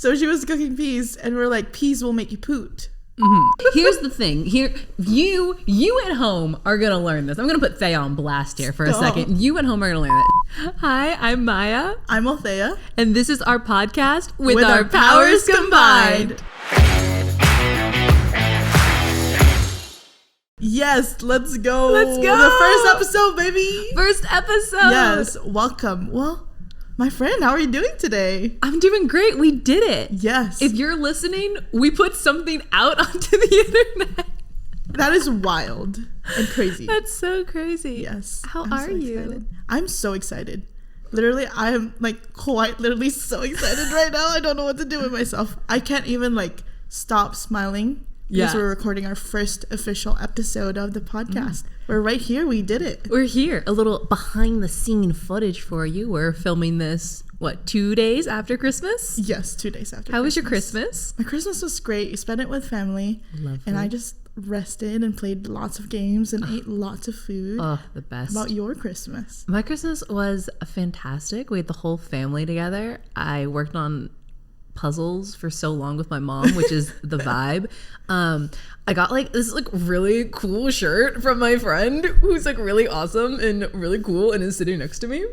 So she was cooking peas, and we're like, peas will make you poot. Mm-hmm. Here's the thing. Here, you at home are gonna learn this. I'm gonna put Thea on blast here for a second. You at home are gonna learn it. Hi, I'm Maya. I'm Althea. And this is our podcast with our powers combined. Yes, let's go. Let's go. The first episode, baby. First episode. Yes, welcome. Well, my friend, how are you doing today? I'm doing great. We did it. Yes. If you're listening, we put something out onto the internet. That is wild and crazy. That's so crazy. Yes. How are you? Excited. I'm so excited. Literally, I am quite literally so excited right now. I don't know what to do with myself. I can't even stop smiling. Because we're recording our first official episode of the podcast. We're right here. We did it. We're here. A little behind the scene footage for you. We're filming this, 2 days after Christmas? Yes, 2 days after How was your Christmas? My Christmas was great. You spent it with family. Lovely. And I just rested and played lots of games and ate lots of food. Oh, the best. How about your Christmas? My Christmas was fantastic. We had the whole family together. I worked on puzzles for so long with my mom, which is the vibe. I got this really cool shirt from my friend who's really awesome and really cool and is sitting next to me.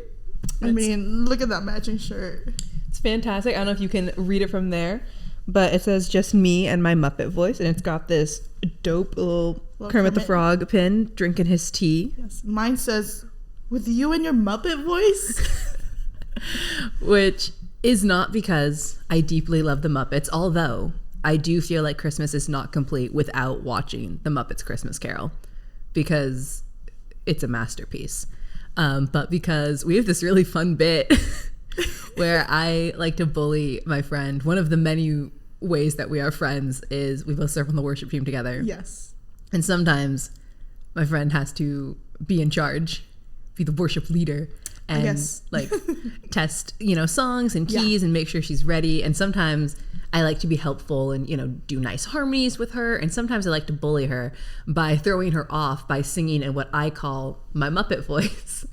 I mean, look at that matching shirt. It's fantastic. I don't know if you can read it from there, but it says just me and my Muppet voice, and it's got this dope little Kermit the Frog pin drinking his tea. Yes, mine says with you and your Muppet voice. Which is not because I deeply love the Muppets, although I do feel like Christmas is not complete without watching the Muppets Christmas Carol, because it's a masterpiece. But because we have this really fun bit where I like to bully my friend. One of the many ways that we are friends is we both serve on the worship team together. Yes. And sometimes my friend has to be in charge, be the worship leader, and test songs and keys and make sure she's ready. And sometimes I like to be helpful and do nice harmonies with her, and sometimes I like to bully her by throwing her off by singing in what I call my Muppet voice,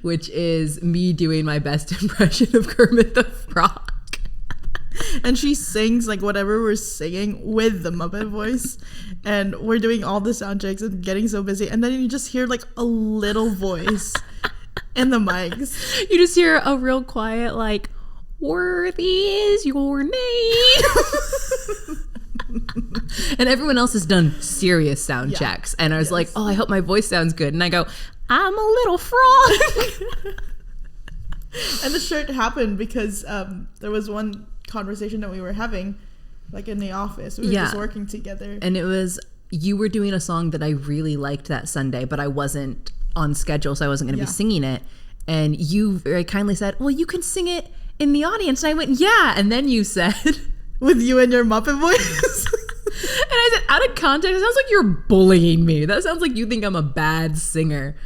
which is me doing my best impression of Kermit the Frog. And she sings whatever we're singing with the Muppet voice, and we're doing all the sound checks and getting so busy, and then you just hear a little voice in the mics. You just hear a real quiet worthy is your name. And everyone else has done serious sound checks, and I was like, oh, I hope my voice sounds good, and I go, I'm a little frog. And the shirt happened because there was one conversation that we were having in the office. We were just working together, and it was, you were doing a song that I really liked that Sunday, but I wasn't on schedule, so I wasn't going to be singing it, and you very kindly said, well, you can sing it in the audience. And I went, yeah. And then you said, with you and your Muppet voice. And I said, out of context, it sounds like you're bullying me. That sounds like you think I'm a bad singer.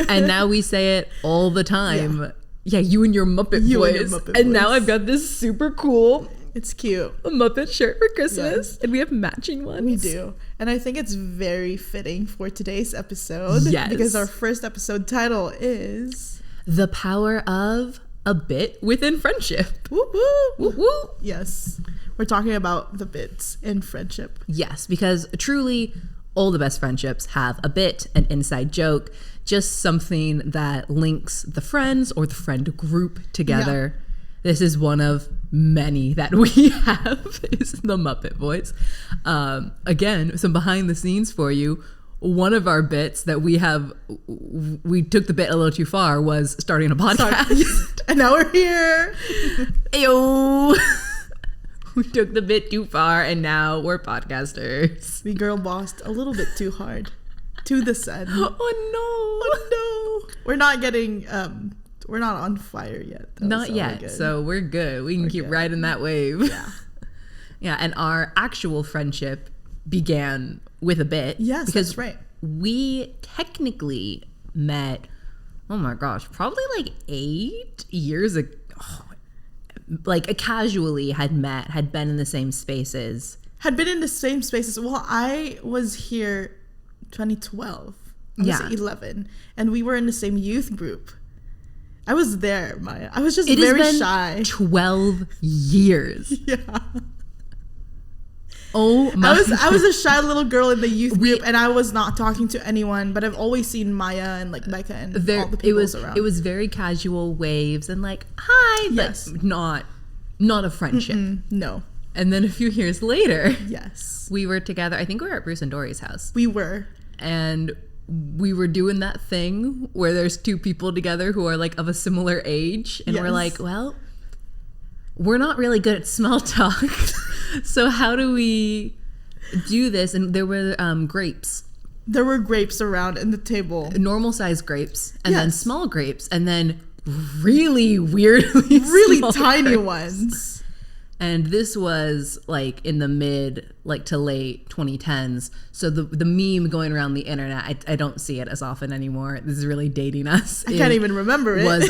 And now we say it all the time. Yeah, you and your Muppet voice. And now I've got this super cool, it's cute, Muppet shirt for Christmas. And we have matching ones. We do. And I think it's very fitting for today's episode. Yes. Because our first episode title is The Power of a Bit Within Friendship. Woo woo. Woo woo. Yes. We're talking about the bits in friendship. Yes, because truly all the best friendships have a bit, an inside joke, just something that links the friends or the friend group together. Yeah. This is one of many that we have, is the Muppet voice. Again, some behind the scenes for you. One of our bits that we took the bit a little too far was starting a podcast. And now we're here. Ayo. We took the bit too far, and now we're podcasters. We girl bossed a little bit too hard. To the sun. Oh no. We're not getting we're not on fire yet, though, not yet, so we're good. We can keep riding that wave. Yeah. Yeah, and our actual friendship began with a bit. Yes, because that's right. We technically met, oh my gosh, probably 8 years ago. Casually had been in the same spaces. Well, I was here 2012. I was 11, and we were in the same youth group. I was there, Maya. I was just it very has been shy. 12 years. Yeah. Oh my! I was a shy little girl in the youth group, and I was not talking to anyone. But I've always seen Maya and like Becca and all the people around. It was very casual waves and like hi, yes, but not a friendship. No. And then a few years later, yes, we were together. I think we were at Bruce and Dory's house. We were, and we were doing that thing where there's two people together who are like of a similar age, and we're like, well, we're not really good at small talk. So how do we do this? And there were grapes. There were grapes around in the table. Normal size grapes, and then small grapes, and then really weirdly really tiny ones. And this was like in the mid, like to late 2010s. So the meme going around the internet, I don't see it as often anymore. This is really dating us. I can't even remember it. Was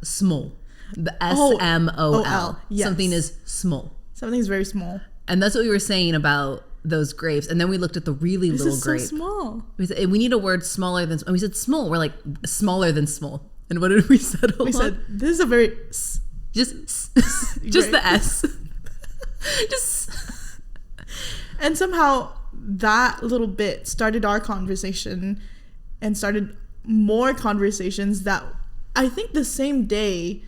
small. The SMOL. Yes. Something is small. Something's very small. And that's what we were saying about those grapes. And then we looked at the really little grape. This is so small. We said, we need a word smaller than, and we said small. We're like, smaller than small. And what did we settle on? We said, this is a very... Just the S. Just... And somehow that little bit started our conversation and started more conversations that I think the same day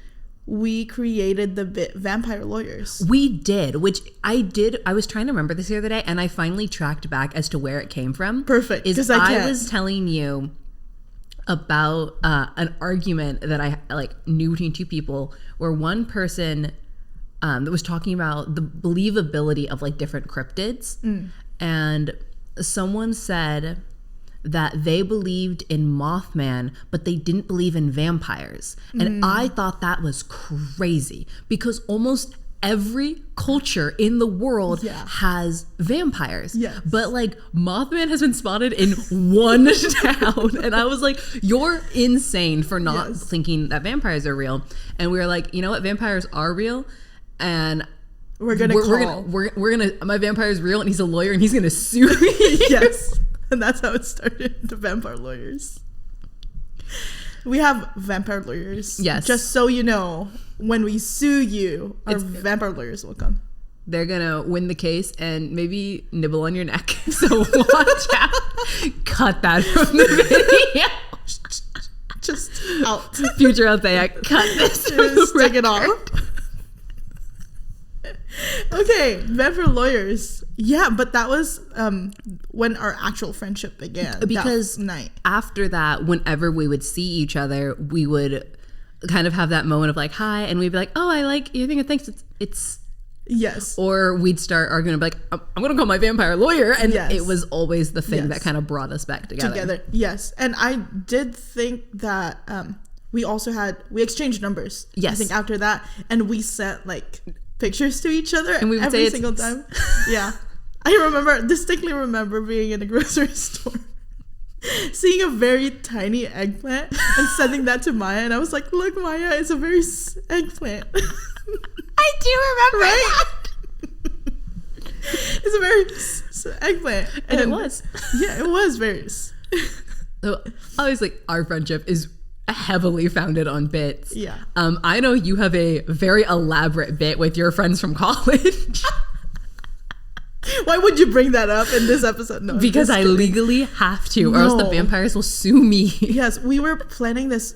we created the bit Vampire Lawyers. We did, which I was trying to remember this the other day, and I finally tracked back as to where it came from. Perfect. Because I was telling you about an argument that I knew between two people, where one person that was talking about the believability of like different cryptids, and someone said that they believed in Mothman, but they didn't believe in vampires. And I thought that was crazy because almost every culture in the world has vampires. Yes. But like Mothman has been spotted in one town. And I was like, you're insane for not thinking that vampires are real. And we were like, you know what? Vampires are real. And we're gonna my vampire is real and he's a lawyer and he's gonna sue me. Yes. And that's how it started, the Vampire Lawyers. We have Vampire Lawyers. Yes. Just so you know, when we sue you, our Vampire Lawyers will come. They're gonna win the case and maybe nibble on your neck. So watch out. Cut that from the video. Just out. Future Althea, cut this. Just take it off. Okay, Vampire Lawyers. Yeah, but that was when our actual friendship began. Because that night. After that, whenever we would see each other, we would kind of have that moment of like, hi, and we'd be like, oh, I like your thing. Thanks. It's yes. Or we'd start arguing and be like, I'm going to call my vampire lawyer. And it was always the thing that kind of brought us back together. Yes. And I did think that we exchanged numbers. Yes. I think after that. And we sent like pictures to each other and we would every single time. Yeah. I distinctly remember being in a grocery store, seeing a very tiny eggplant and sending that to Maya. And I was like, look, Maya, it's a very eggplant. I do remember, right? It's a very eggplant. And it was. Yeah, it was very. So obviously, our friendship is heavily founded on bits. Yeah. I know you have a very elaborate bit with your friends from college. Why would you bring that up in this episode? No, because I legally have to, or else the vampires will sue me. Yes, we were planning this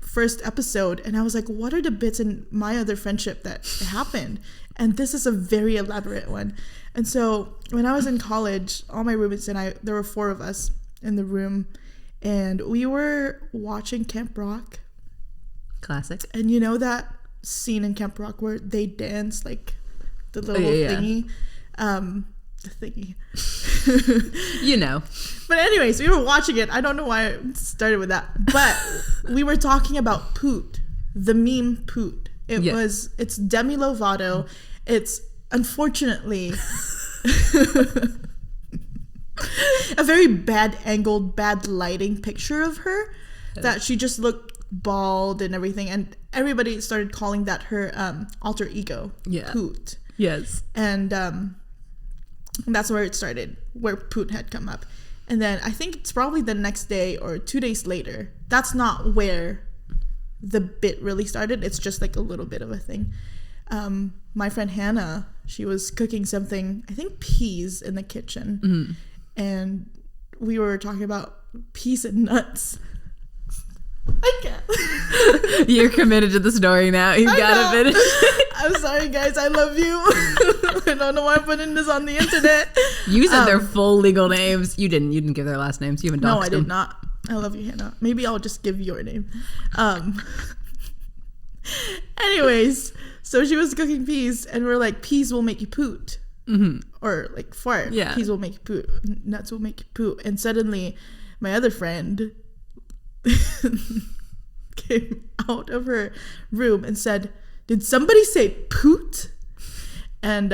first episode, and I was like, what are the bits in my other friendship that happened? And this is a very elaborate one. And so when I was in college, all my roommates and I, there were 4 of us in the room, and we were watching Camp Rock. Classic. And you know that scene in Camp Rock where they dance like the little thingy? The thingy. You know. But anyways, we were watching it. I don't know why I started with that. But we were talking about Poot, the meme Poot. It's Demi Lovato. It's unfortunately a very bad angled, bad lighting picture of her that she just looked bald and everything. And everybody started calling that her alter ego, Poot. Yes. And that's where it started, where Poot had come up. And then I think it's probably the next day or 2 days later. That's not where the bit really started. It's just like a little bit of a thing. My friend Hannah, she was cooking something, I think peas in the kitchen. Mm-hmm. And we were talking about peas and nuts. I can't. You're committed to the story now. You've got to finish. I'm sorry, guys. I love you. I don't know why I'm putting this on the internet. You said their full legal names. You didn't. You didn't give their last names. You haven't doxed them. No, I did not. I love you, Hannah. Maybe I'll just give your name. Anyways, so she was cooking peas, and we're like, peas will make you poot. Mm-hmm. Or like fart. Yeah. Peas will make you poot. Nuts will make you poot. And suddenly, my other friend came out of her room and said, "Did somebody say poot?" And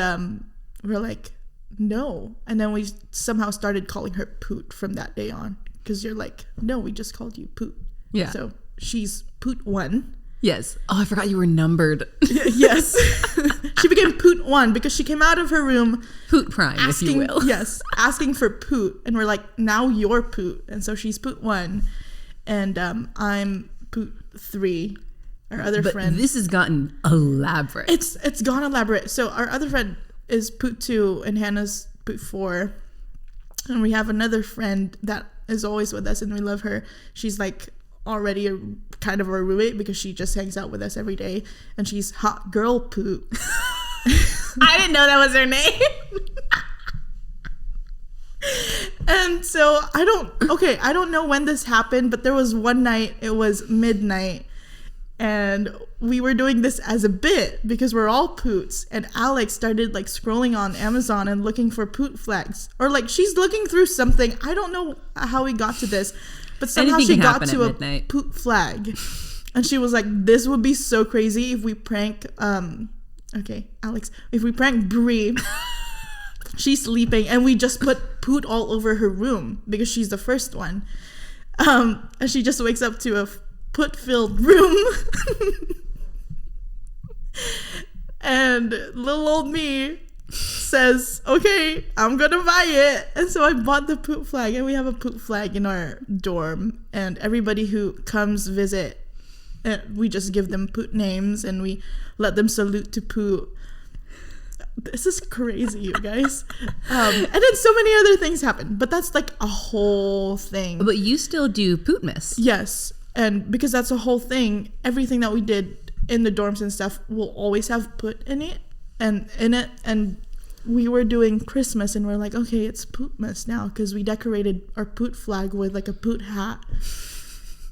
we're like, "No." And then we somehow started calling her Poot from that day on, because you're like, "No, we just called you Poot." Yeah. So she's Poot 1. Yes. Oh, I forgot you were numbered. Yes. She became Poot 1 because she came out of her room. Poot Prime, asking, if you will. Yes. Asking for Poot. And we're like, now you're Poot. And so she's Poot 1. And I'm Poot 3. Our other friend. This has gotten elaborate. It's gone elaborate. So our other friend is Poot 2 and Hannah's Poot 4. And we have another friend that is always with us and we love her. She's like already a kind of a roommate because she just hangs out with us every day, and she's Hot Girl Poot. I didn't know that was her name. And so I don't know when this happened, but there was one night, it was midnight, and we were doing this as a bit because we're all Poots, and Alex started like scrolling on Amazon and looking for Poot flags, or like she's looking through something. I don't know how we got to this, but somehow she got to a midnight Poot flag, and she was like, "This would be so crazy if we prank okay, Alex, if we prank Brie." She's sleeping, and we just put Poot all over her room because she's the first one, and she just wakes up to a Poot-filled room. And little old me says, "Okay, I'm gonna buy it." And so I bought the Poot flag, and we have a Poot flag in our dorm, and everybody who comes visit, we just give them Poot names and we let them salute to Poot. This is crazy, you guys. And then so many other things happen, but that's like a whole thing. But you still do Pootmas. Yes, and because that's a whole thing, everything that we did in the dorms and stuff will always have Poot in it, and we were doing Christmas, and we're like, okay, it's Pootmas now, because we decorated our Poot flag with like a Poot hat,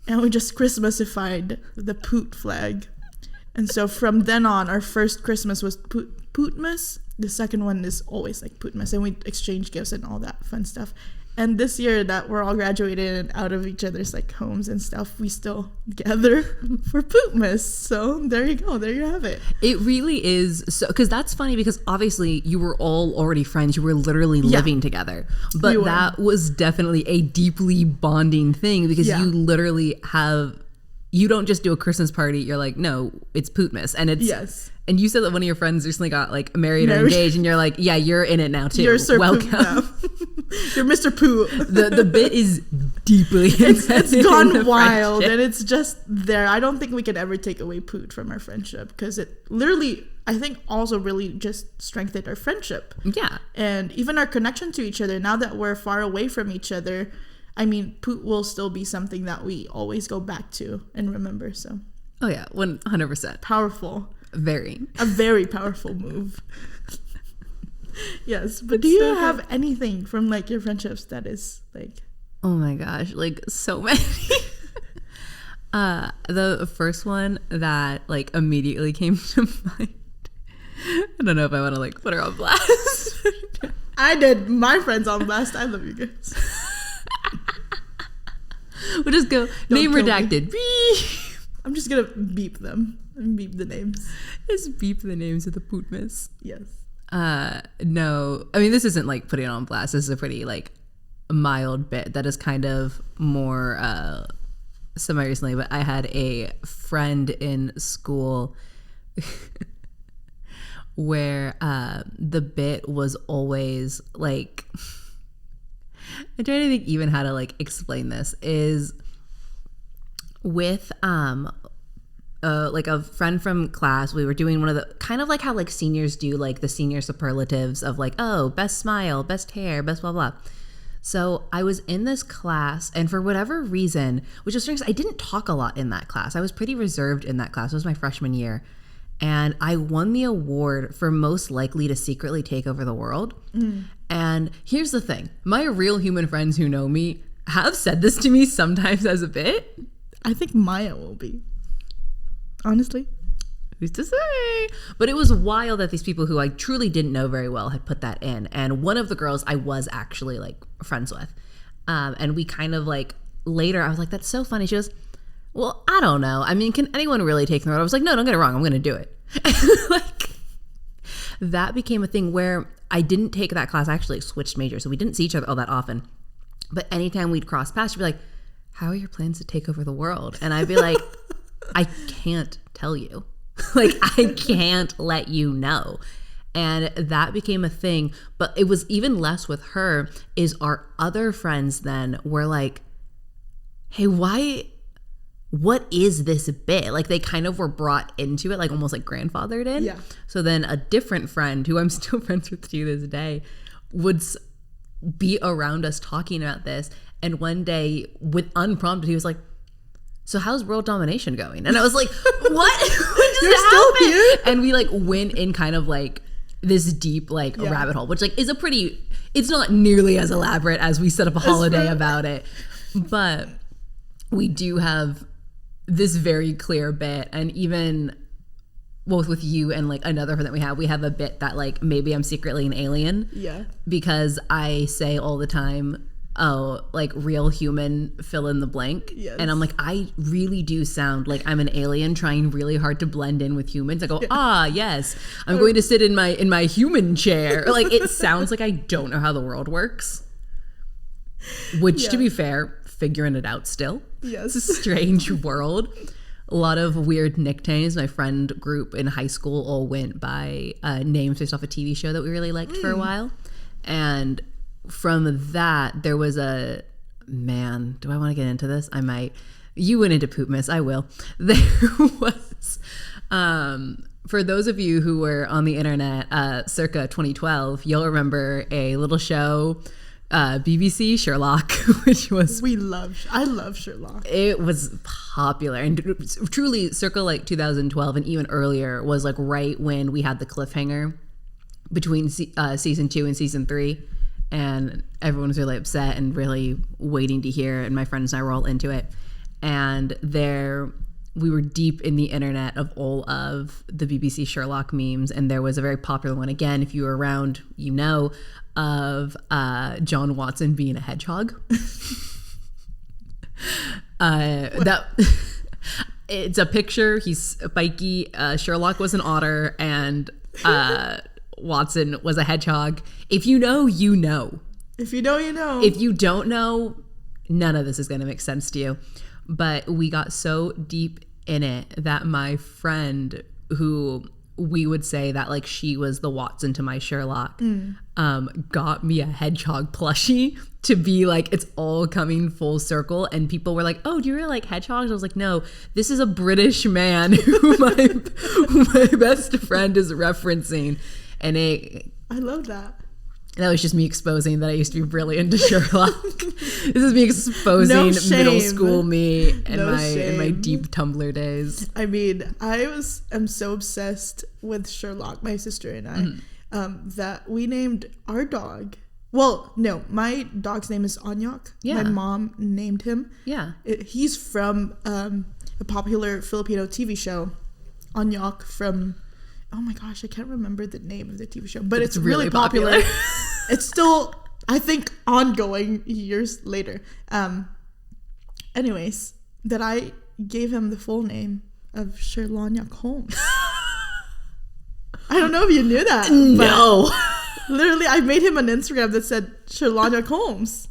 and we just Christmasified the Poot flag. And so from then on, our first Christmas was Pootmas. The second one is always like Pootmas, and we exchange gifts and all that fun stuff. And this year that we're all graduated and out of each other's like homes and stuff, we still gather for Pootmas. So there you go. There you have it. It really is. So, because that's funny, because obviously you were all already friends. You were literally living together. But that was definitely a deeply bonding thing, because you literally have, you don't just do a Christmas party. You're like, no, it's Pootmas. And it's, yes. And you said that one of your friends recently got like married or engaged, and you're like, yeah, you're in it now too. You're Sir Welcome. Poot now. You're Mr. Poot. The bit is deeply it's gone wild, and it's just there. I don't think we could ever take away Poot from our friendship, because it literally, I think, also really just strengthened our friendship. Yeah. And even our connection to each other. Now that we're far away from each other, I mean, Poot will still be something that we always go back to and remember. So. Oh yeah, 100%. Powerful. A very powerful move. Yes, but do you have anything from like your friendships that is like, oh my gosh, like so many. The first one that like immediately came to mind, I don't know if I want to like put her on blast. I did my friends on blast. I love you guys. We'll just go name redacted. I'm just gonna beep them and beep the names. Just beep the names of the Pootmas. Yes. No, I mean, this isn't like putting it on blast. This is a pretty like mild bit that is kind of more semi recently. But I had a friend in school where the bit was always like, I'm trying to think even how to like explain this, is with like a friend from class, we were doing one of the kind of like how like seniors do like the senior superlatives of like, oh, best smile, best hair, best blah blah. So I was in this class, and for whatever reason, which is strange, I didn't talk a lot in that class. I was pretty reserved in that class. It was my freshman year, and I won the award for most likely to secretly take over the world. And here's the thing, my real human friends who know me have said this to me sometimes as a bit. I think Maya will be. Honestly, who's to say? But it was wild that these people who I truly didn't know very well had put that in. And one of the girls I was actually like friends with. And we kind of like later I was like, that's so funny. She goes, well, I don't know. I mean, can anyone really take the road? I was like, no, don't get it wrong. I'm going to do it. Like that became a thing where I didn't take that class. I actually switched majors. So we didn't see each other all that often. But anytime we'd cross paths, she'd be like, how are your plans to take over the world? And I'd be like, I can't tell you. Like, I can't let you know. And that became a thing. But it was even less with her, is our other friends then were like, hey, what is this bit? Like, they kind of were brought into it, like almost like grandfathered in. Yeah. So then a different friend, who I'm still friends with to this day, would be around us talking about this. And one day, with unprompted, he was like, so how's world domination going? And I was like, what? You're still here? And we like went in kind of like this deep like rabbit hole, which like is it's not nearly as elaborate as we set up a holiday about it. But we do have this very clear bit, and even both with you and like another friend that we have a bit that like maybe I'm secretly an alien. Yeah. Because I say all the time, oh, like real human fill in the blank. Yes. And I'm like, I really do sound like I'm an alien trying really hard to blend in with humans. I go, yes, I'm going to sit in my human chair. Like, it sounds like I don't know how the world works. Which, to be fair, figuring it out still. Yes. It's a strange world. A lot of weird nicknames. My friend group in high school all went by names based off a TV show that we really liked for a while. And from that, there was do I want to get into this? I might. You went into Poop Miss. I will. There was, for those of you who were on the internet circa 2012, you'll remember a little show, BBC Sherlock, which was... I love Sherlock. It was popular, and truly circa like 2012 and even earlier was like right when we had the cliffhanger between season 2 and season 3. And everyone was really upset and really waiting to hear. And my friends and I were all into it. And we were deep in the internet of all of the BBC Sherlock memes. And there was a very popular one, again, if you were around, you know, of John Watson being a hedgehog. It's a picture. He's spiky. Sherlock was an otter, and Watson was a hedgehog. If you know, you know. If you know, you know. If you don't know, none of this is going to make sense to you. But we got so deep in it that my friend, who we would say that like she was the Watson to my Sherlock, got me a hedgehog plushie to be like, it's all coming full circle. And people were like, oh, do you really like hedgehogs? I was like, no, this is a British man who my best friend is referencing. And I love that. That was just me exposing that I used to be really into Sherlock. This is me exposing middle school me in my deep Tumblr days. I mean, I'm so obsessed with Sherlock, my sister and I, that we named our dog. Well, no, my dog's name is Anyok. Yeah. My mom named him. Yeah. He's from a popular Filipino TV show, Anyok from... Oh my gosh, I can't remember the name of the TV show, but it's really popular. It's still, I think, ongoing years later. Anyways, that I gave him the full name of Sherlock Holmes. I don't know if you knew that. No. Literally, I made him an Instagram that said Sherlock Holmes.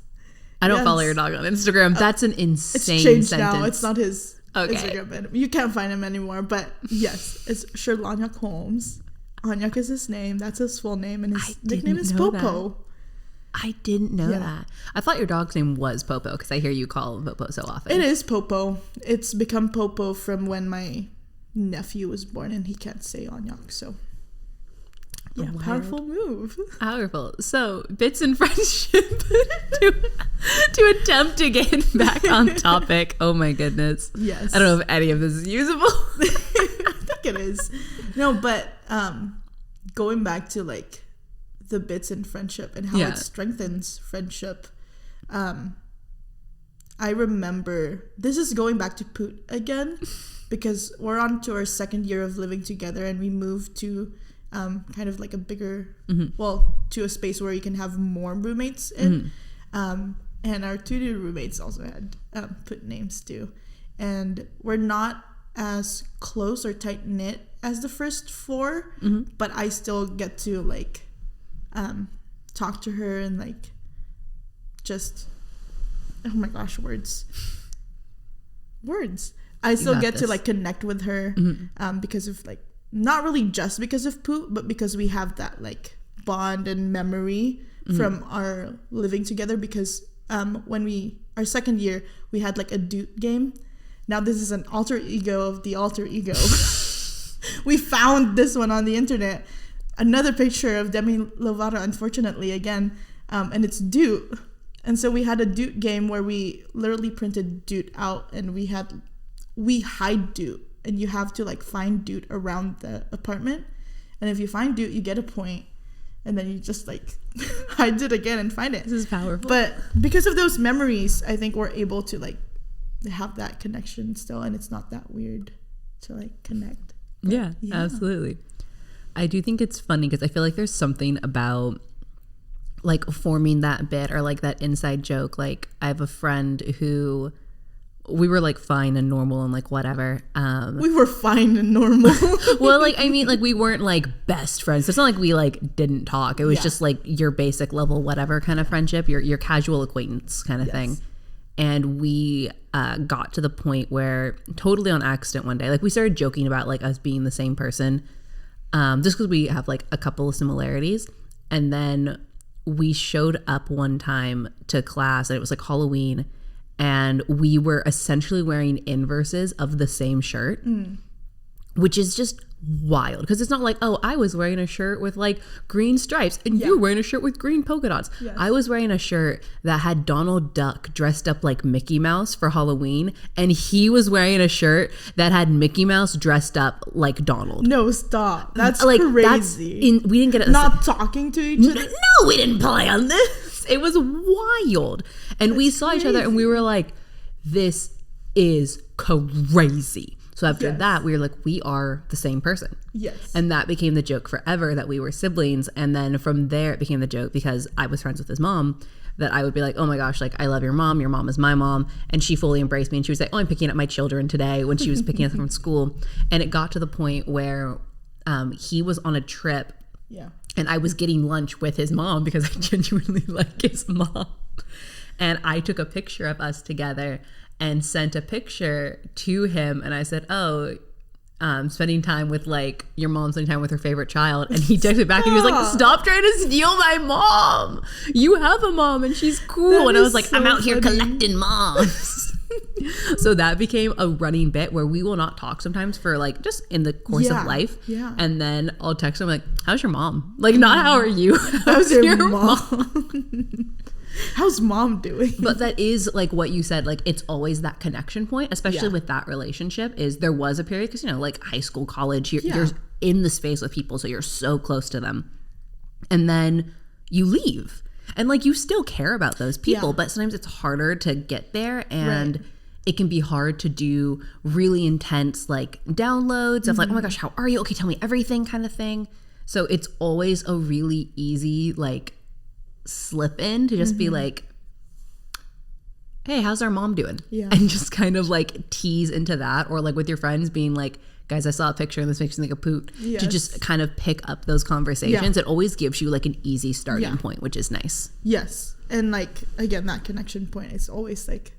I don't follow your dog on Instagram. That's an insane It's changed sentence. now. It's not his... Okay. Instagram. You can't find him anymore, but yes, it's Sherlock Holmes. Anyok is his name. That's his full name, and his nickname is Popo. I didn't know that. I thought your dog's name was Popo because I hear you call him Popo so often. It is Popo. It's become Popo from when my nephew was born and he can't say Onyak. So yeah, Wild. powerful move. Powerful. So bits in friendship to attempt to get back on topic. Oh my goodness. Yes. I don't know if any of this is usable. I think it is. No, but going back to like the bits in friendship and how it strengthens friendship. I remember, this is going back to Poot again, because we're on to our second year of living together and we moved to kind of like a bigger, to a space where you can have more roommates in. And our two new roommates also had Poot names too. And we're not as close or tight knit as the first four, but I still get to like talk to her and like just, oh my gosh, words. I still get to like connect with her because of like, not really just because of Poot, but because we have that like bond and memory from our living together. Because when our second year, we had like a dude game. Now this is an alter ego of the alter ego. We found this one on the internet. Another picture of Demi Lovato, unfortunately, again, and it's Dude. And so we had a Dude game where we literally printed Dude out, and we hide Dude, and you have to like find Dude around the apartment. And if you find Dude, you get a point, and then you just like hide it again and find it. This is powerful. But because of those memories, I think we're able to like have that connection still, and it's not that weird to like connect. But, yeah, absolutely. I do think it's funny because I feel like there's something about like forming that bit or like that inside joke. Like I have a friend who we were like fine and normal and like whatever. We were fine and normal. Well, like I mean, like we weren't like best friends. It's not like we like didn't talk. It was just like your basic level whatever kind of friendship, your casual acquaintance kind of thing. And we got to the point where totally on accident one day, like we started joking about like us being the same person, just because we have like a couple of similarities. And then we showed up one time to class and it was like Halloween, and we were essentially wearing inverses of the same shirt, which is just wild because it's not like, oh, I was wearing a shirt with like green stripes and you were wearing a shirt with green polka dots. I was wearing a shirt that had Donald Duck dressed up like Mickey Mouse for Halloween, and he was wearing a shirt that had Mickey Mouse dressed up like Donald. No, stop. That's like crazy. We didn't get it. Not talking to each other. No, we didn't plan this. It was wild. And we saw each other and we were like, this is crazy. So after that, we were like, we are the same person. Yes. And that became the joke forever that we were siblings. And then from there, it became the joke because I was friends with his mom, that I would be like, oh my gosh, like I love your mom is my mom. And she fully embraced me. And she was like, oh, I'm picking up my children today, when she was picking us up from school. And it got to the point where he was on a trip. Yeah. And I was getting lunch with his mom because I genuinely like his mom. And I took a picture of us together and sent a picture to him, and I said, oh, spending time with like your mom spending time with her favorite child. And he texted back and he was like, stop trying to steal my mom, you have a mom and she's cool. And I was like, so I'm out here collecting moms. So that became a running bit where we will not talk sometimes for like just in the course of life. And then I'll text him like, how's your mom? Like, not how are you, how's your mom? How's mom doing? But that is like what you said, like it's always that connection point, especially with that relationship. Is there was a period, because you know, like high school, college, you're in the space with people, so you're so close to them, and then you leave and like you still care about those people, but sometimes it's harder to get there, and it can be hard to do really intense like downloads of like, oh my gosh, how are you? Okay, tell me everything kind of thing. So it's always a really easy like slip in to just be like, hey, how's our mom doing? And just kind of like tease into that, or like with your friends being like, guys, I saw a picture and this makes me think of Poot, to just kind of pick up those conversations. It always gives you like an easy starting point, which is nice. And like again, that connection point is always like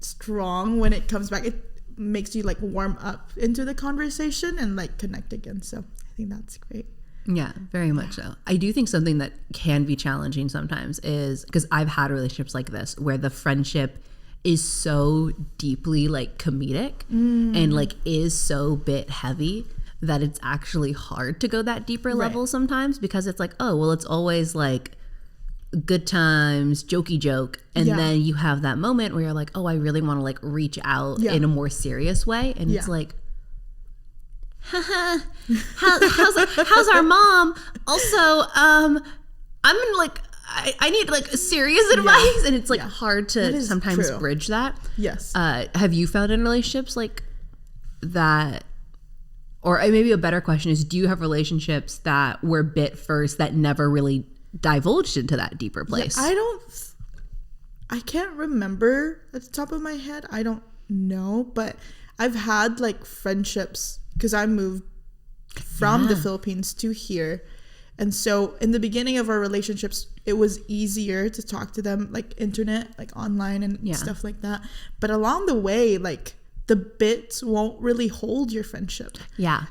strong when it comes back. It makes you like warm up into the conversation and like connect again. So I think that's great. Yeah, very much so. I do think something that can be challenging sometimes is, because I've had relationships like this where the friendship is so deeply like comedic and like is so bit heavy that it's actually hard to go that deeper level sometimes, because it's like, oh well, it's always like good times, jokey joke, and then you have that moment where you're like, oh, I really want to like reach out in a more serious way, and it's like, how's our mom? Also, I'm in like, I need like serious advice, and it's like hard to sometimes bridge that. Yes. Have you found in relationships like that? Or maybe a better question is, do you have relationships that were bit first that never really divulged into that deeper place? I can't remember at the top of my head. I don't know, but I've had like friendships because I moved from the Philippines to here. And so in the beginning of our relationships, it was easier to talk to them like internet, like online and stuff like that. But along the way, like the bits won't really hold your friendship. Yeah.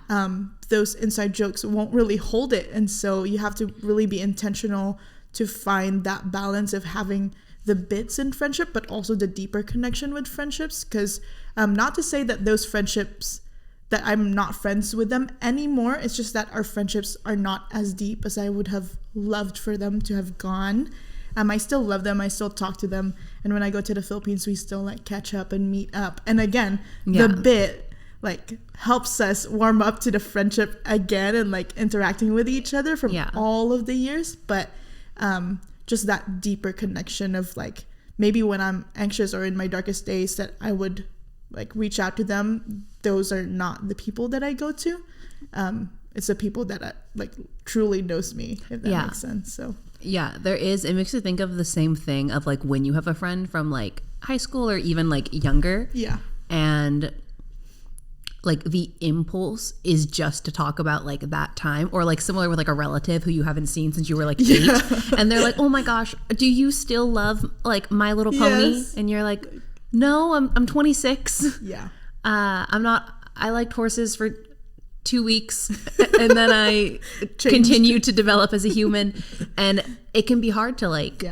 Those inside jokes won't really hold it. And so you have to really be intentional to find that balance of having the bits in friendship, but also the deeper connection with friendships. Because not to say that those friendships, that I'm not friends with them anymore. It's just that our friendships are not as deep as I would have loved for them to have gone. I still love them. I still talk to them. And when I go to the Philippines, we still like catch up and meet up. And again, the bit like helps us warm up to the friendship again and like interacting with each other from all of the years. But just that deeper connection of like, maybe when I'm anxious or in my darkest days that I would like reach out to them. Those are not the people that I go to. It's the people that like truly knows me, if that makes sense. So yeah, there is. It makes me think of the same thing of like when you have a friend from like high school or even like younger. Yeah. And like the impulse is just to talk about like that time, or like similar with like a relative who you haven't seen since you were like 8. And they're like, oh my gosh, do you still love like My Little Pony? Yes. And you're like, no, I'm 26. Yeah. I'm not, I liked horses for 2 weeks and then I continue to develop as a human, and it can be hard to like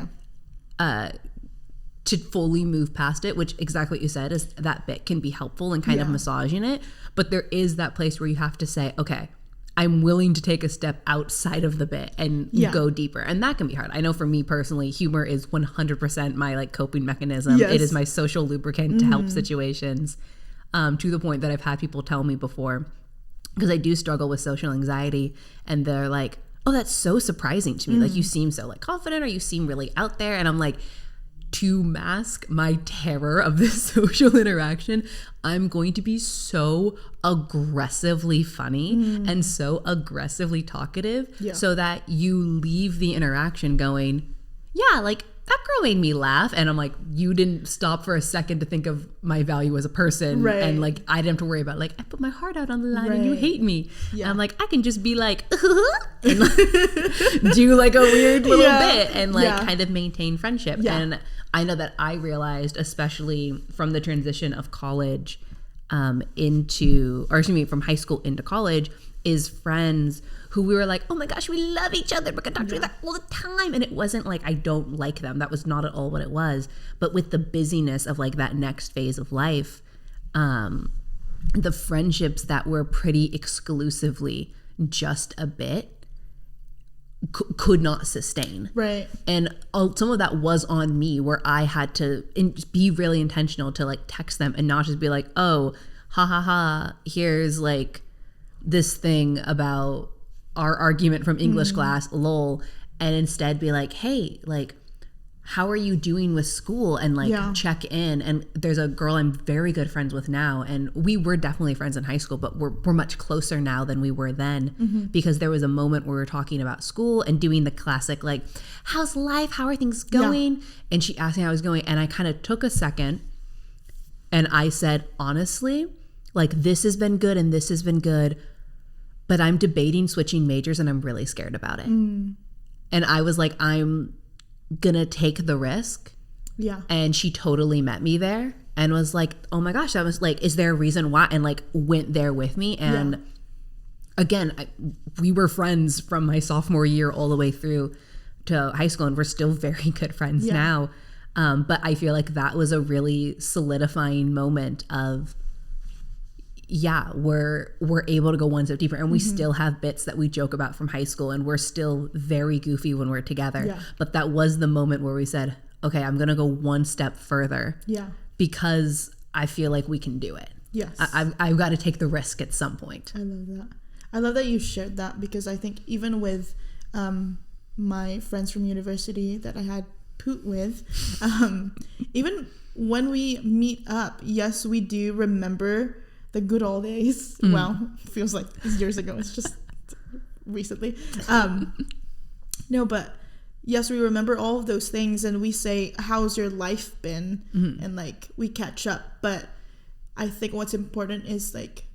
to fully move past it, which exactly what you said is that bit can be helpful and kind of massaging it, but there is that place where you have to say, okay, I'm willing to take a step outside of the bit and go deeper, and that can be hard. I know for me personally, humor is 100% my like coping mechanism. It is my social lubricant to help situations, to the point that I've had people tell me before, because I do struggle with social anxiety, and they're like, oh, that's so surprising to me. Like, you seem so like confident, or you seem really out there. And I'm like, to mask my terror of this social interaction, I'm going to be so aggressively funny and so aggressively talkative so that you leave the interaction going, yeah, like that girl made me laugh. And I'm like, you didn't stop for a second to think of my value as a person. Right. And like, I didn't have to worry about like, I put my heart out on the line and you hate me. Yeah. And I'm like, I can just be like, and like, do like a weird little bit and like kind of maintain friendship. Yeah. And I know that I realized, especially from the transition of college from high school into college, is friends who we were like, oh my gosh, we love each other, we can talk to each other all the time. And it wasn't like I don't like them. That was not at all what it was. But with the busyness of like that next phase of life, the friendships that were pretty exclusively just a bit could not sustain. Right. And some of that was on me, where I had to be really intentional to like text them and not just be like, oh, ha ha ha, here's like this thing about our argument from English class, lol, and instead be like, hey, like, how are you doing with school? And like check in. And there's a girl I'm very good friends with now, and we were definitely friends in high school, but we're much closer now than we were then, because there was a moment where we were talking about school and doing the classic like, how's life? How are things going? And she asked me how I was going, and I kind of took a second and I said, honestly, like, this has been good and this has been good, but I'm debating switching majors and I'm really scared about it. And I was like, I'm gonna take the risk. Yeah. And she totally met me there and was like, oh my gosh, that was like, is there a reason why? And like went there with me. And again, we were friends from my sophomore year all the way through to high school, and we're still very good friends now. But I feel like that was a really solidifying moment of, yeah, we're able to go one step deeper, and we still have bits that we joke about from high school, and we're still very goofy when we're together. Yeah. But that was the moment where we said, okay, I'm going to go one step further. Yeah. Because I feel like we can do it. Yes. I've got to take the risk at some point. I love that. I love that you shared that, because I think even with my friends from university that I had poot with, even when we meet up, yes, we do remember the good old days. Well, feels like it's years ago. It's just recently. No, but yes, we remember all of those things, and we say, how's your life been? And like we catch up. But I think what's important is like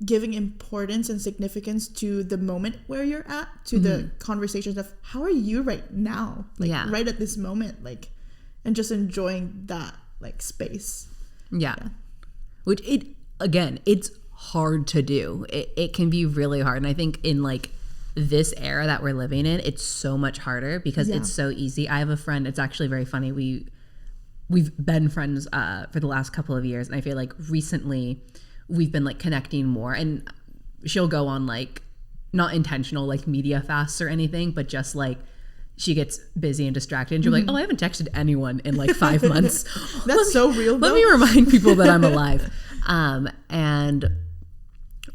giving importance and significance to the moment where you're at, to the conversations of how are you right now, like right at this moment, like, and just enjoying that like space. Yeah. Which it's hard to do. It can be really hard. And I think in like this era that we're living in, it's so much harder because it's so easy. I have a friend, it's actually very funny. We've been friends for the last couple of years, and I feel like recently we've been like connecting more, and she'll go on like not intentional like media fasts or anything, but just like she gets busy and distracted, and she'll be like, oh, I haven't texted anyone in like 5 months. That's so real though. Let me remind people that I'm alive. And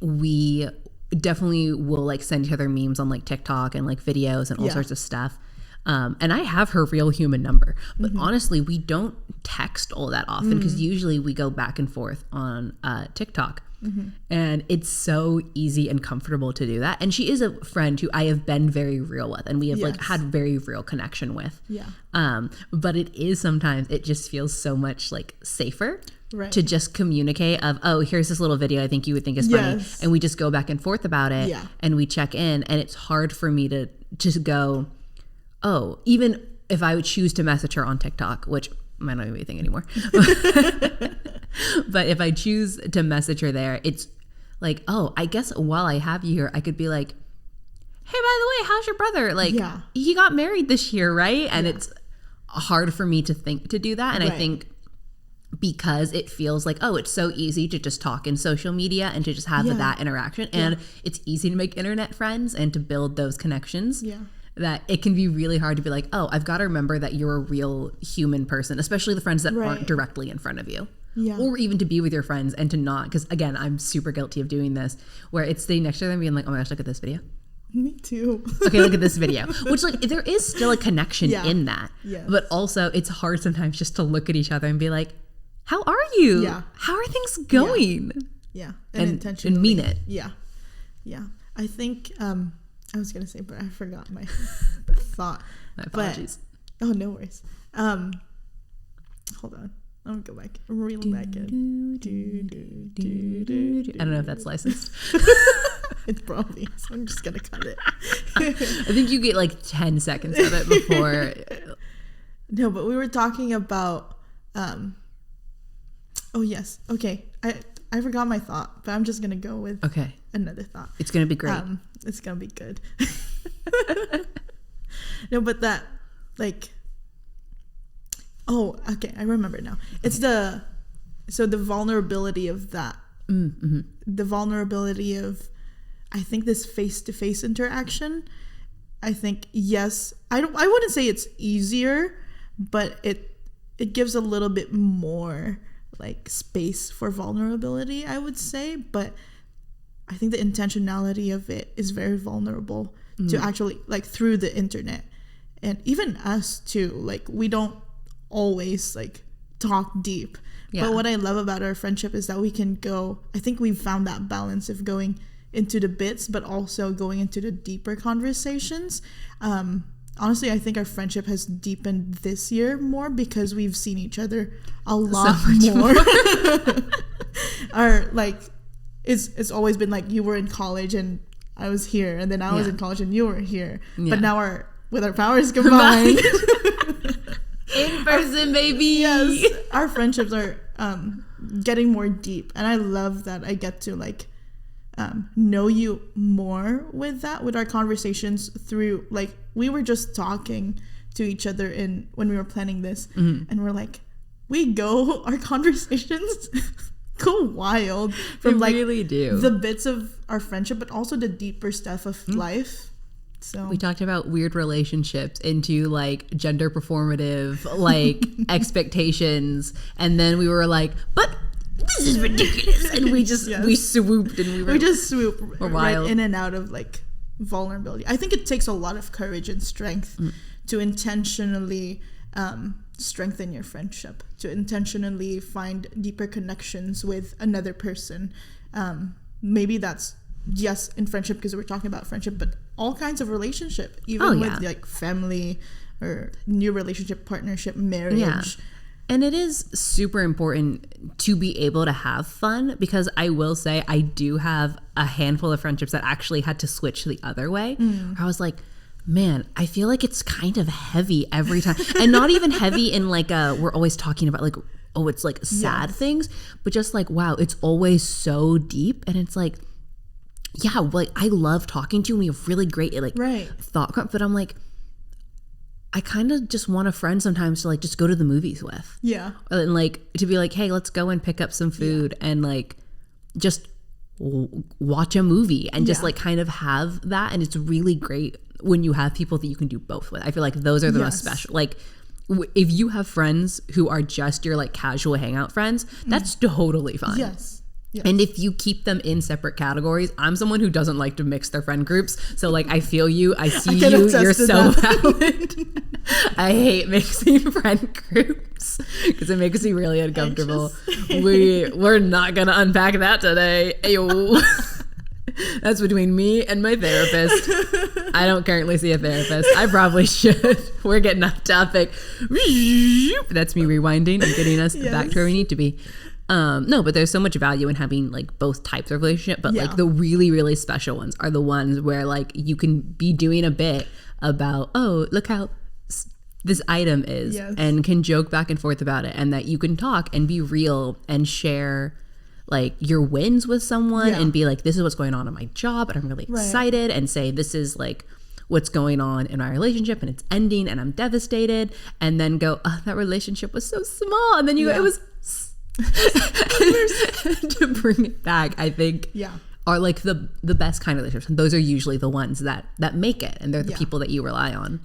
we definitely will like send each other memes on like TikTok and like videos and all sorts of stuff. And I have her real human number, but honestly, we don't text all that often because usually we go back and forth on TikTok. And it's so easy and comfortable to do that. And she is a friend who I have been very real with, and we have like had very real connection with. But it is sometimes, it just feels so much like safer to just communicate of, oh, here's this little video I think you would think is funny. And we just go back and forth about it and we check in. And it's hard for me to just go, oh, even if I would choose to message her on TikTok, which might not even be a thing anymore. But if I choose to message her there, it's like, oh, I guess while I have you here, I could be like, hey, by the way, how's your brother? Like, he got married this year, right? And it's hard for me to think to do that. And I think because it feels like, oh, it's so easy to just talk in social media and to just have that interaction. And it's easy to make internet friends and to build those connections. That it can be really hard to be like, oh, I've got to remember that you're a real human person, especially the friends that aren't directly in front of you. Or even to be with your friends and to not, because again, I'm super guilty of doing this, where it's sitting next to them being like, oh my gosh, look at this video. Me too. Okay, look at this video. Which like, there is still a connection in that. But also it's hard sometimes just to look at each other and be like, how are you? How are things going? And intentionally. And mean it. I think, I was going to say, but I forgot my thought. My apologies. Oh, no worries. Hold on. I'm going to go back. Reel back in. I don't know if that's licensed. It's probably. So I'm just going to cut it. I think you get like 10 seconds of it before. No, but we were talking about... oh, yes. Okay. I forgot my thought, but I'm just going to go with another thought. It's going to be great. It's going to be good. No, but that, like... Oh, okay. I remember now. It's the vulnerability of that. The vulnerability of, I think, this face-to-face interaction. I think, yes, I wouldn't say it's easier, but it gives a little bit more like space for vulnerability, I would say. But I think the intentionality of it is very vulnerable to actually, like, through the internet. And even us too, like, we don't always like talk deep, but what I love about our friendship is that we can go, I think we've found that balance of going into the bits but also going into the deeper conversations. Honestly, I think our friendship has deepened this year more because we've seen each other a lot more. Our, like, it's always been like, you were in college and I was here, and then I was in college and you were here, but now with our powers combined, in person, baby. Yes, our friendships are getting more deep, and I love that I get to like know you more with our conversations through, like, we were just talking to each other when we were planning this, and we're like, our conversations go wild from they really do. The bits of our friendship, but also the deeper stuff of life. So we talked about weird relationships into like gender performative like expectations, and then we were like, but this is ridiculous, and we just we swooped and we just swoop right in and out of like vulnerability. I think it takes a lot of courage and strength to intentionally strengthen your friendship, to intentionally find deeper connections with another person. Maybe that's in friendship, because we're talking about friendship, but all kinds of relationship, even with like family or new relationship, partnership, marriage. Yeah. And it is super important to be able to have fun, because I will say I do have a handful of friendships that actually had to switch the other way. I was like, man, I feel like it's kind of heavy every time. And not even heavy in like we're always talking about like, oh, it's like sad things, but just like, wow, it's always so deep. And it's like, yeah, like I love talking to you and we have really great like thought, but I'm like, I kind of just want a friend sometimes to like just go to the movies with. Yeah. And like to be like, hey, let's go and pick up some food and like just watch a movie and just like kind of have that. And it's really great when you have people that you can do both with. I feel like those are the most special. Like if you have friends who are just your like casual hangout friends, that's totally fine. Yes. And if you keep them in separate categories, I'm someone who doesn't like to mix their friend groups. So like I feel you, I see you, you're so valid. I hate mixing friend groups because it makes me really uncomfortable. We're not gonna unpack that today. Ayo. That's between me and my therapist. I don't currently see a therapist. I probably should. We're getting off topic. That's me rewinding and getting us back to where we need to be. No, but there's so much value in having like both types of relationship, but like the really, really special ones are the ones where like you can be doing a bit about, oh, look how this item is, and can joke back and forth about it, and that you can talk and be real and share like your wins with someone and be like, this is what's going on in my job and I'm really excited, and say this is like what's going on in my relationship and it's ending and I'm devastated, and then go, oh, that relationship was so small, and then you go, it was to bring it back, I think are like the best kind of relationships, and those are usually the ones that make it, and they're the people that you rely on.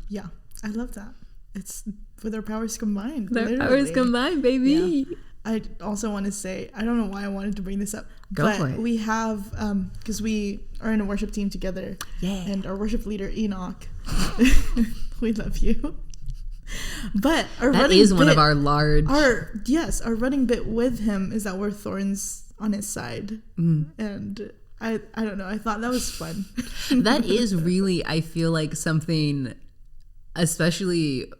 I love that. It's with our powers combined. Their powers combined, baby. I also want to say, I don't know why I wanted to bring this up, but we have because we are in a worship team together, and our worship leader Enoch, we love you. But that is one of our large our running bit with him is that we're thorns on his side, and I don't know, I thought that was fun. That is really, I feel like something, especially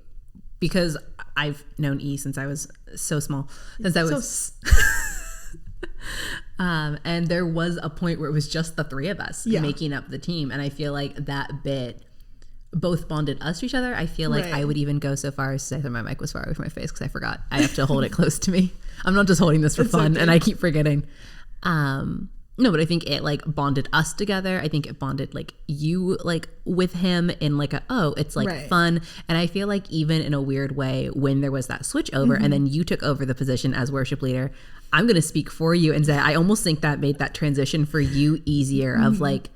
because I've known E since I was so small, since I was and there was a point where it was just the three of us making up the team, and I feel like that bit both bonded us to each other. I feel like I would even go so far as to say that my mic was far away from my face because I forgot. I have to hold it close to me. I'm not just holding this for fun, and I keep forgetting. No, but I think it like bonded us together. I think it bonded like you like with him in like it's like fun. And I feel like even in a weird way, when there was that switch over and then you took over the position as worship leader, I'm going to speak for you and say I almost think that made that transition for you easier of like,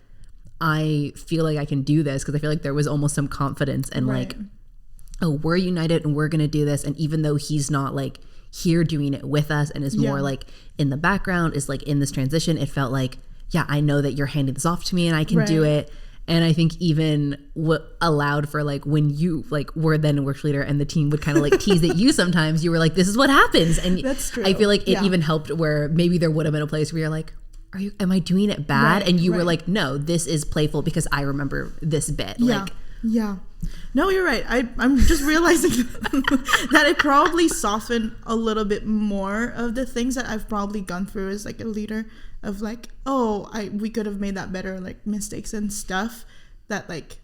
I feel like I can do this, because I feel like there was almost some confidence and like, oh, we're united and we're going to do this. And even though he's not like here doing it with us and is more like in the background, is like in this transition, it felt like, I know that you're handing this off to me and I can do it. And I think even what allowed for like when you like were then a worship leader and the team would kind of like tease at you sometimes, you were like, this is what happens. And that's true. I feel like it even helped where maybe there would have been a place where you're like, am I doing it bad? And you were like, no, this is playful because I remember this bit. No, you're right. I'm just realizing that I probably softened a little bit more of the things that I've probably gone through as like a leader, of like, we could have made that better, like mistakes and stuff that like,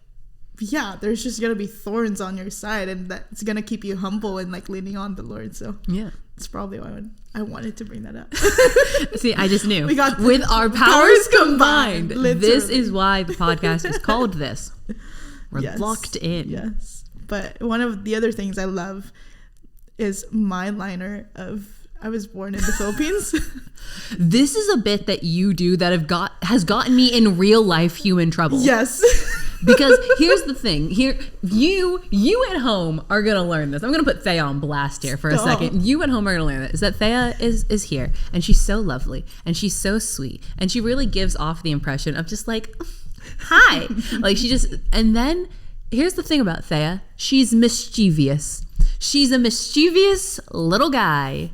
there's just gonna be thorns on your side, and that's gonna keep you humble and like leaning on the Lord. So that's probably why I wanted to bring that up. See, I just knew. We got with our powers combined. This is why the podcast is called this. We're locked in. But one of the other things I love is my liner of I was born in the Philippines. This is a bit that you do that has gotten me in real life human trouble. Yes. Because here's the thing. Here, you at home are gonna learn this. I'm gonna put Thea on blast here for a second. You at home are gonna learn this. Is that Thea is here, and she's so lovely, and she's so sweet, and she really gives off the impression of just like, hi, like she just. And then here's the thing about Thea. She's mischievous. She's a mischievous little guy.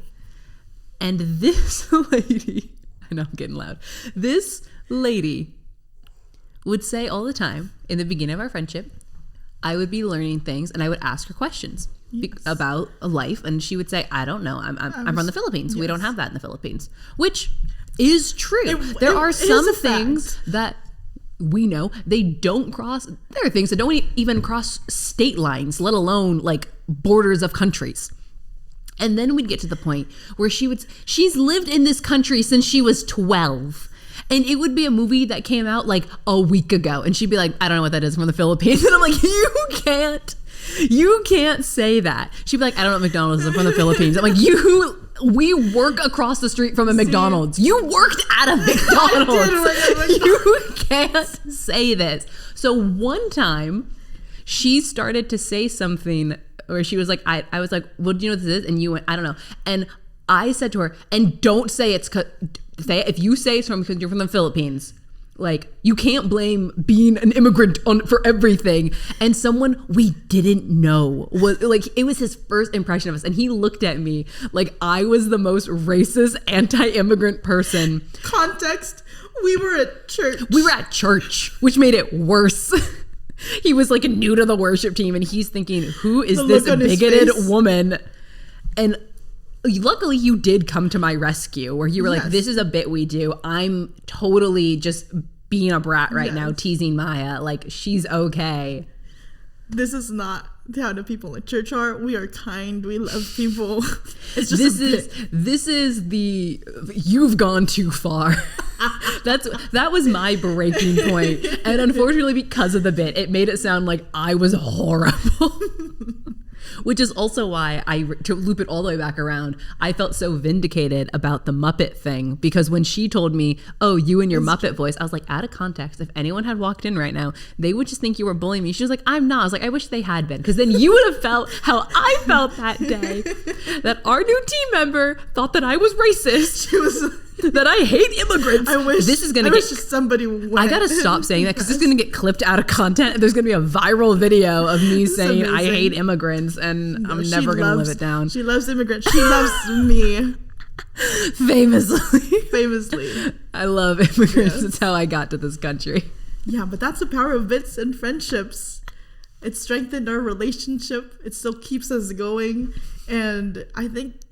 And this lady, I know I'm getting loud. This lady would say all the time in the beginning of our friendship, I would be learning things and I would ask her questions about life. And she would say, I don't know. I'm from the Philippines. Yes. We don't have that in the Philippines, which is true. There are some things that we know they don't cross. There are things that don't even cross state lines, let alone like borders of countries. And then we'd get to the point where she's lived in this country since she was 12. And it would be a movie that came out like a week ago. And she'd be like, I don't know what that is, from the Philippines. And I'm like, you can't say that. She'd be like, I don't know what McDonald's is, from the Philippines. I'm like, we work across the street from a McDonald's. You worked at a McDonald's. I did work at a McDonald's. You can't say this. So one time she started to say something where she was like, I was like, well, do you know what this is? And you went, I don't know. And I said to her, and don't say if you say it's because you're from the Philippines, like you can't blame being an immigrant for everything. And someone we didn't know was like, it was his first impression of us. And he looked at me like I was the most racist, anti-immigrant person. Context, we were at church. Which made it worse. He was like new to the worship team and he's thinking, who is this bigoted woman? And luckily you did come to my rescue where you were like, this is a bit we do. I'm totally just being a brat right now, teasing Maya. Like, she's okay. This is not how the people in church are. We are kind. We love people. It's just this is the you've gone too far. That was my breaking point. And unfortunately, because of the bit, it made it sound like I was horrible. Which is also why to loop it all the way back around, I felt so vindicated about the Muppet thing, because when she told me, oh, you and your Muppet voice, I was like, out of context, if anyone had walked in right now, they would just think you were bullying me. She was like, I'm not. I was like, I wish they had been, because then you would have felt how I felt that day, that our new team member thought that I was racist. She was that I hate immigrants. I wish somebody went. I gotta stop saying that because this is gonna get clipped out of content. There's gonna be a viral video of me saying I hate immigrants, and I'm never gonna live it down. She loves immigrants. She loves me. Famously. I love immigrants. Yes. That's how I got to this country. Yeah, but that's the power of bits and friendships. It strengthened our relationship. It still keeps us going. And I think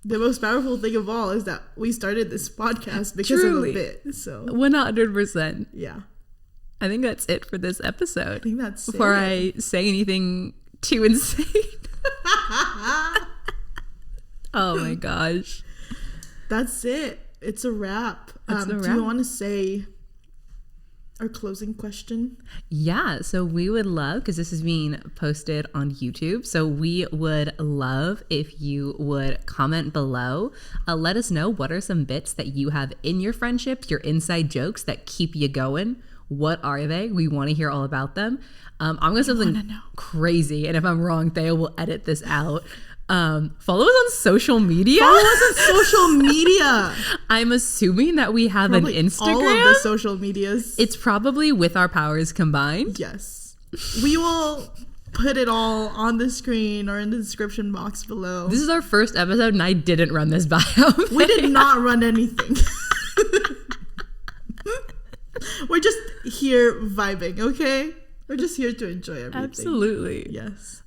the most powerful thing of all is that we started this podcast because of a bit. So 100%. Yeah. I think that's it for this episode. I think that's before I say anything too insane. Oh my gosh. That's it. It's a wrap. Do you want to say our closing question? Yeah, so we would love, because this is being posted on YouTube, so we would love if you would comment below. Let us know, what are some bits that you have in your friendship, your inside jokes that keep you going? What are they? We want to hear all about them. I'm going to say something crazy, and if I'm wrong, Thea will edit this out. Follow us on social media. I'm assuming that we have probably an Instagram. All of the social medias. It's probably with our powers combined. Yes. We will put it all on the screen or in the description box below. This is our first episode and I didn't run this bio. We did not run anything. We're just here vibing, okay? We're just here to enjoy everything. Absolutely. Yes.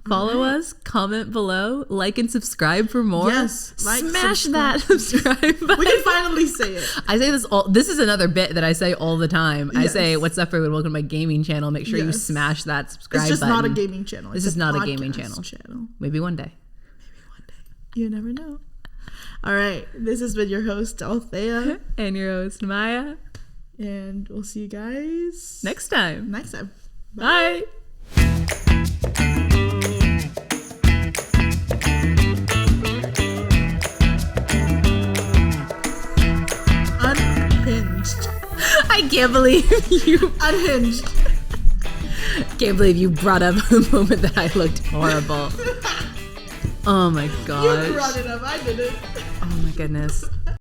Follow us, comment below, like and subscribe for more. Yes, smash that subscribe button. We can finally say it. I say this is another bit that I say all the time. Yes. I say, what's up, everyone? Welcome to my gaming channel. Make sure you smash that subscribe button. It's just not a gaming channel. This is not a gaming channel. Maybe one day. You never know. All right. This has been your host, Althea. And your host, Maya. And we'll see you guys next time. Bye. can't believe you unhinged. Can't believe you brought up the moment that I looked horrible. Oh my god. You brought it up. I didn't. Oh my goodness.